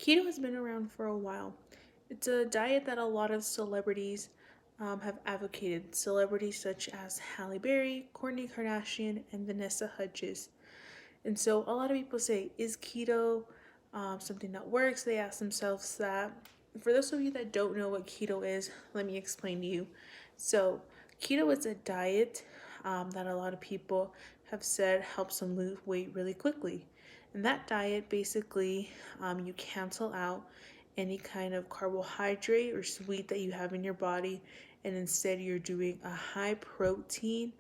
Keto has been around for a while. It's a diet that a lot of celebrities have advocated. Celebrities such as Halle Berry, Kourtney Kardashian, and Vanessa Hudgens. And so a lot of people say, is keto something that works? They ask themselves that. For those of you that don't know what keto is, let me explain to you. So, keto is a diet that a lot of people have said helps them lose weight really quickly. And that diet basically, you cancel out any kind of carbohydrate or sweet that you have in your body, and instead you're doing a high protein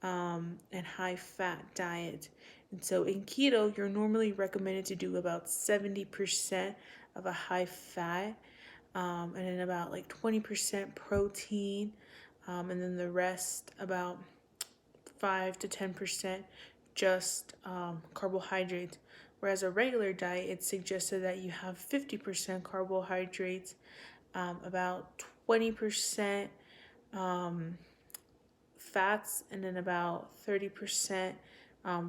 and high fat diet. And so in keto, you're normally recommended to do about 70% of a high fat, and then about like 20% protein, and then the rest, about 5 to 10%, just carbohydrates. Whereas a regular diet, it's suggested that you have 50% carbohydrates, about 20% fats, and then about 30%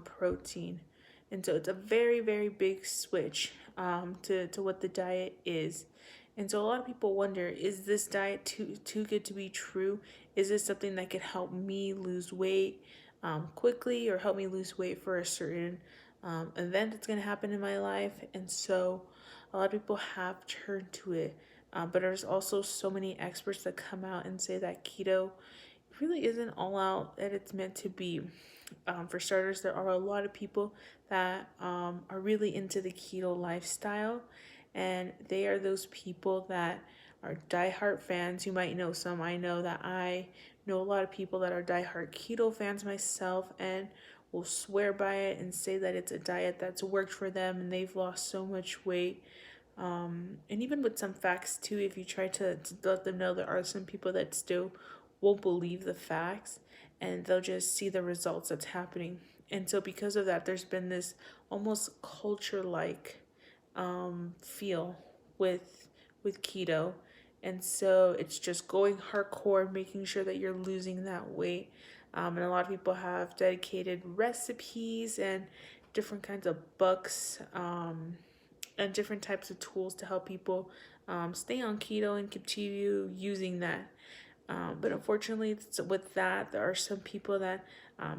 protein. And so it's a very, very big switch to what the diet is. And so a lot of people wonder, is this diet too good to be true? Is this something that could help me lose weight quickly, or help me lose weight for a certain event that's going to happen in my life? And so a lot of people have turned to it. But there's also so many experts that come out and say that keto really isn't all out that it's meant to be. For starters, there are a lot of people that are really into the keto lifestyle, and they are those people that are diehard fans. You might know some. I know that I know a lot of people that are diehard keto fans myself, and will swear by it and say that it's a diet that's worked for them and they've lost so much weight. And even with some facts too, if you try to let them know, there are some people that still won't believe the facts, and they'll just see the results that's happening. And so because of that, there's been this almost culture like feel with keto. And so it's just going hardcore, making sure that you're losing that weight. And a lot of people have dedicated recipes and different kinds of books, and different types of tools to help people stay on keto and continue using that. But unfortunately, with that, there are some people that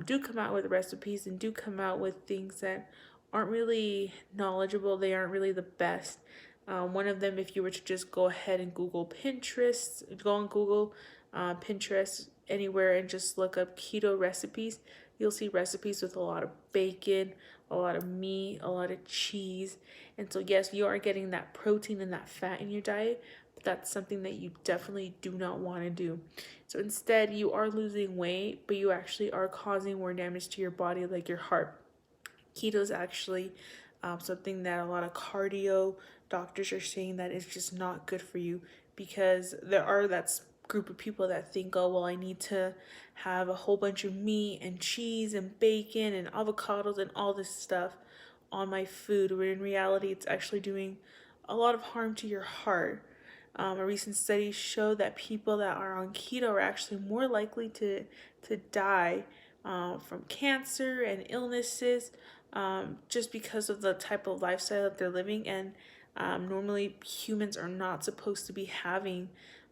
do come out with recipes and do come out with things that aren't really knowledgeable. They aren't really the best. One of them, if you were to just go ahead and Google Pinterest, go on Google, Pinterest, anywhere, and just look up keto recipes, you'll see recipes with a lot of bacon, a lot of meat, a lot of cheese. And so, yes, you are getting that protein and that fat in your diet, but that's something that you definitely do not want to do. So instead, you are losing weight, but you actually are causing more damage to your body, like your heart. Keto is actually something that a lot of cardio doctors are saying that is just not good for you, because there are that group of people that think, oh, well, I need to have a whole bunch of meat and cheese and bacon and avocados and all this stuff on my food, when in reality, it's actually doing a lot of harm to your heart. A recent study showed that people that are on keto are actually more likely to die from cancer and illnesses, just because of the type of lifestyle that they're living. And normally, humans are not supposed to be having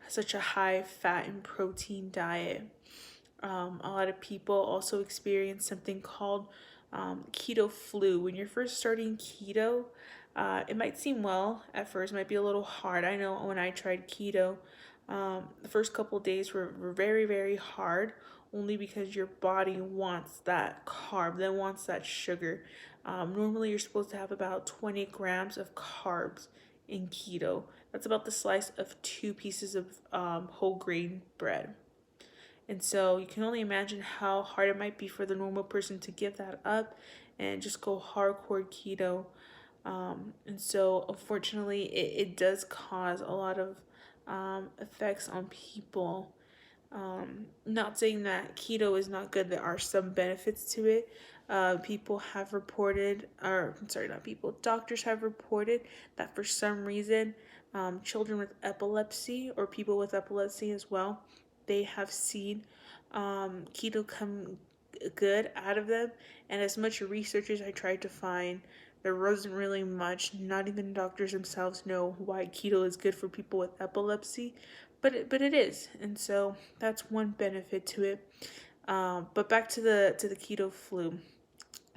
such a high fat and protein diet. A lot of people also experience something called keto flu. When you're first starting keto, it might seem well at first, might be a little hard. I know when I tried keto, the first couple of days were very, very hard, only because your body wants that carb, then wants that sugar. Normally, you're supposed to have about 20 grams of carbs in keto. That's about the slice of 2 pieces of whole grain bread. And so you can only imagine how hard it might be for the normal person to give that up and just go hardcore keto. And so unfortunately, it does cause a lot of effects on people. Not saying that keto is not good. There are some benefits to it. People have reported, or I'm sorry, not people, doctors have reported that for some reason, children with epilepsy, or people with epilepsy as well, they have seen keto come good out of them. And as much research as I tried to find There wasn't really much. Not even doctors themselves know why keto is good for people with epilepsy, but it is, and so that's one benefit to it. But back to the keto flu.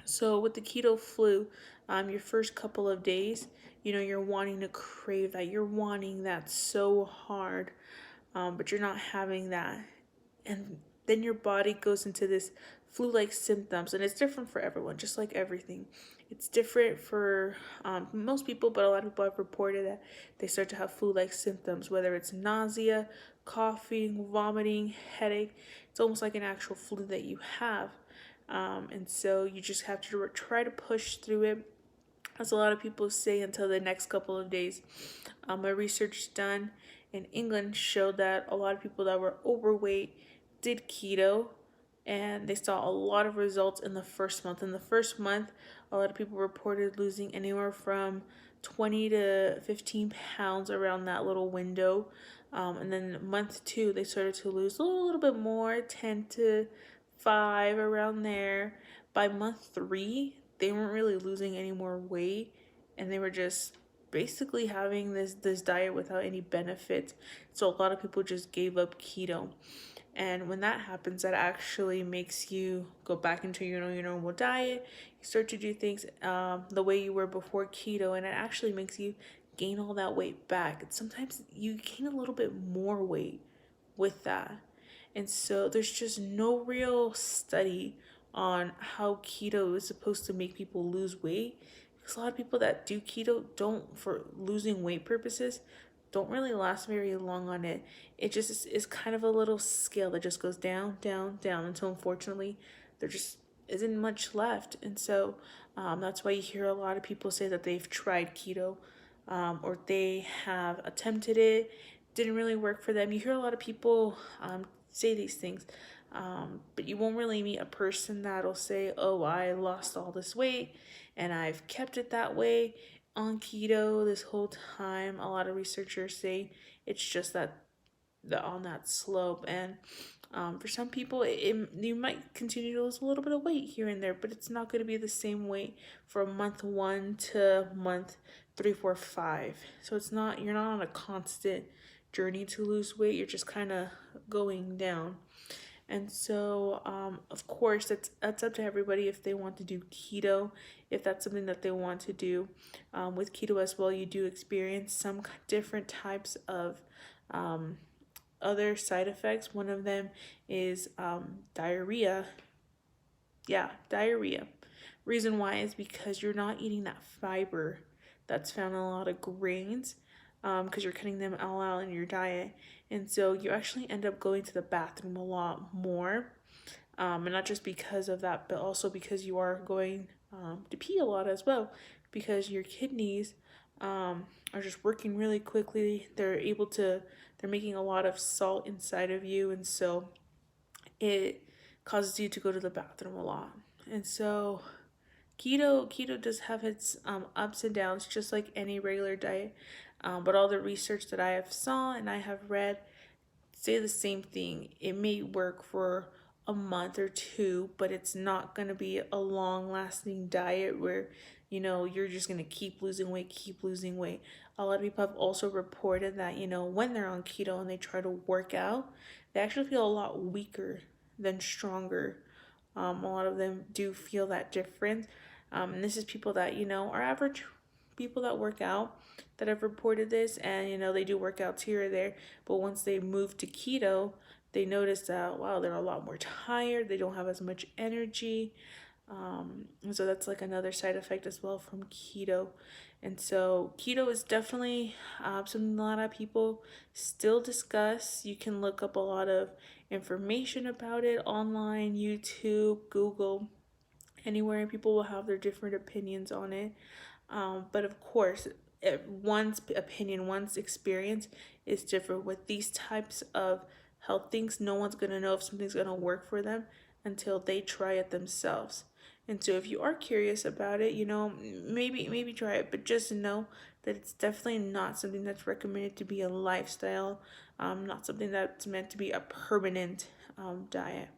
So with the keto flu, your first couple of days, you're wanting to crave that. You're wanting that so hard, but you're not having that. And then your body goes into this flu-like symptoms, and it's different for everyone, just like everything. It's different for most people, but a lot of people have reported that they start to have flu-like symptoms, whether it's nausea, coughing, vomiting, headache. It's almost like an actual flu that you have. And so you just have to try to push through it, as a lot of people say, until the next couple of days. My research done in England showed that a lot of people that were overweight did keto, and they saw a lot of results in the first month. In the first month, a lot of people reported losing anywhere from 20 to 15 pounds around that little window. And then month two, they started to lose a little bit more, 10 to 5 around there. By month three, they weren't really losing any more weight, and they were just basically having this diet without any benefits. So a lot of people just gave up keto. And when that happens, that actually makes you go back into your normal diet. You start to do things the way you were before keto, and it actually makes you gain all that weight back. And sometimes you gain a little bit more weight with that. And so there's just no real study on how keto is supposed to make people lose weight. Because a lot of people that do keto don't, for losing weight purposes, don't really last very long on it. It just is kind of a little scale that just goes down, down, down until unfortunately there just isn't much left. And so that's why you hear a lot of people say that they've tried keto, or they have attempted it, didn't really work for them. You hear a lot of people say these things, but you won't really meet a person that'll say, oh, I lost all this weight and I've kept it that way on keto this whole time. A lot of researchers say it's just that on that slope, and for some people you might continue to lose a little bit of weight here and there, but it's not going to be the same weight from month 1 to month 3, 4, 5. So it's not, you're not on a constant journey to lose weight. You're just kind of going down. And so, of course, that's up to everybody if they want to do keto, if that's something that they want to do. With keto as well, you do experience some different types of other side effects. One of them is diarrhea. Yeah, diarrhea. Reason why is because you're not eating that fiber that's found in a lot of grains, because you're cutting them all out in your diet. And so you actually end up going to the bathroom a lot more. And not just because of that, but also because you are going to pee a lot as well, because your kidneys are just working really quickly. They're making a lot of salt inside of you, and so it causes you to go to the bathroom a lot. And so keto does have its ups and downs, just like any regular diet. But all the research that I have saw and I have read say the same thing. It may work for a month or two, but it's not going to be a long lasting diet where you're just going to keep losing weight, keep losing weight. A lot of people have also reported that when they're on keto and they try to work out, they actually feel a lot weaker than stronger. A lot of them do feel that difference. And this is people that are average people that work out that have reported this, and they do workouts here or there, but once they move to keto, they notice that, wow, they're a lot more tired, they don't have as much energy. And so that's like another side effect as well from keto. And so keto is definitely something a lot of people still discuss. You can look up a lot of information about it online, YouTube, Google, anywhere. People will have their different opinions on it. But of course, one's opinion, one's experience is different with these types of health things. No one's going to know if something's going to work for them until they try it themselves. And so if you are curious about it, maybe try it, but just know that it's definitely not something that's recommended to be a lifestyle, not something that's meant to be a permanent diet.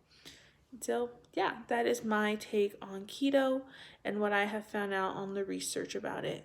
So, yeah, that is my take on keto and what I have found out on the research about it.